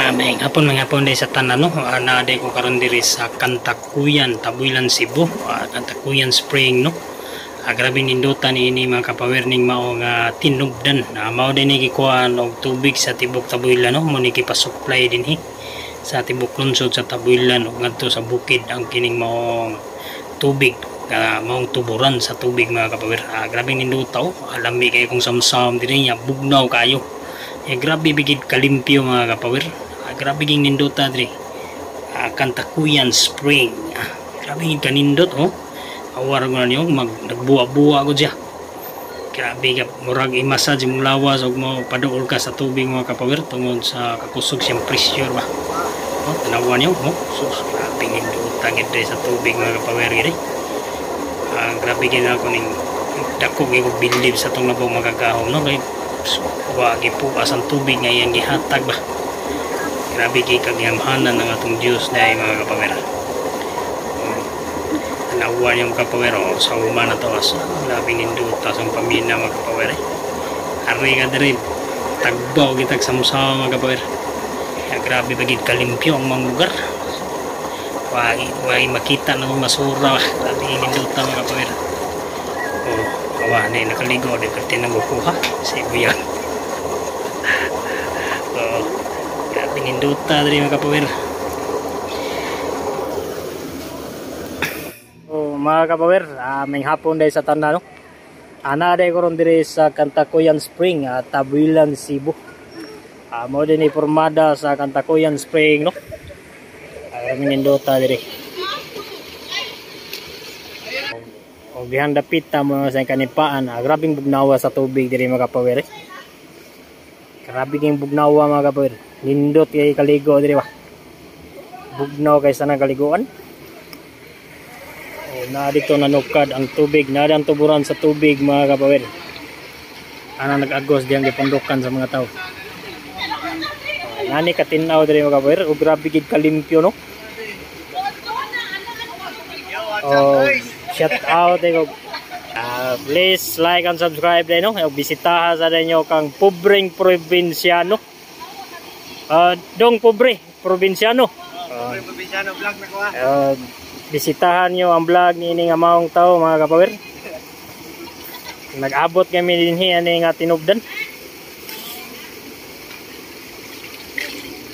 Maayong hapon mga hapon sa tanan no. Naaday ko karon diri sa Kantakuyan, Tabuilan, Cebu. Kantakuyan Spring no. Grabe nindutan ini mga kapawerning mao nga tinubdan. Mao din ni gikuan og tubig sa tibok Tabuilan no. Mo ni gipasupply dinhi sa tibok lungsod sa Tabuilan ug ngadto sa bukid ang kining maong tubig. Maong tuburan sa tubig mga kapawer. Grabe nindutaw. Alami kay kung samsam dinhi bugnaw kayo. Grabe bigid kalimpyo mga kapawer. Grabe ging ninduta diri. Kantakuyan Spring. Grabe ging kanindot oh. Awar ko na niyo nagbuwa-buwa ko diya. Grabe ka murag i-massage mong lawas ug mo paduol ka sa tubig mga kapawer tungod sa kakusog siyang pressure ba. Oh, tanawan niyo oh. Sus, grabe ninduta gid sa tubig mga kapawer gid. Grabe gid ako ning dako gyud believe sa tong labong magagahom no kay wa gipuas ang tubig nga iyang gihatag ba. Grabe kay kagyamanan ng atong Dios dai mga kapawer. Nawa yung kapawer sa uma na to as. Grabe ninduta sa pamina mga kapawer. Ari ka diri tagbaw gitag samsa mga kapawer. Grabe bagid kalimpyo ang mga lugar. Wai makita ng masura. Grabe ninduta mga kapawer. Awa na nakaligo di pati nang bukuha si Buyan. Grabe ninduta diri mga kapawer. Mga kapawer, may hapon dahil sa tanan no. Ana day ko ron diri sa Kantakuyan Spring, Tabuilan, Cebu. Mo din formada sa Kantakuyan Spring no. May ninduta diri. Og dihan dapit ta mo sa kanipaan, grabing bugnawa sa tubig diri mga kapawer. Grabe king bugnawa mga kapawer. Nindot kay kaligo diri ba. Bugnaw kay sana kaliguan. Na dito nanukad ang tubig, na ang tuburan sa tubig mga kapawer. Ana nag-agos diyang gipondokan sa mga tao. Nani katinaw diri mga kapawer, ug grabe gid kalimpyo no. Shout out ko. Please like and subscribe din no. Bisitaha sa dinyo kang pobreng probinsyano. Dong pobre probinsyano. Pobre probinsyano vlog na ko bisitahan nyo ang vlog ni ining amahong tao mga kapawer. Nag-abot kami dinhi ani nga tinubdan.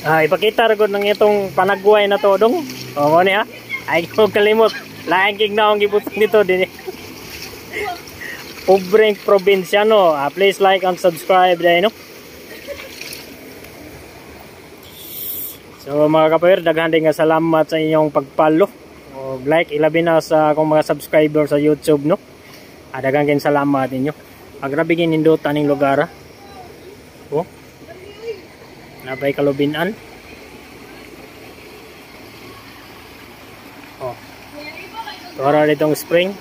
Ipakita ra gud nang itong panagway na to dong. Mo ni ha. Ay ko kalimot. Laing gig na ang gibutang dito dinhi. Pobreng probinsyano. Please like and subscribe dai no. So mga kapawer, daghan din nga salamat sa inyong pagpalo. Like ilabi na sa akong mga subscriber sa YouTube no. Daghang kin salamat ninyo. Grabe kin nindutan ning lugar. Oh. Napay kalubinan. Oh. Tora ditong spring.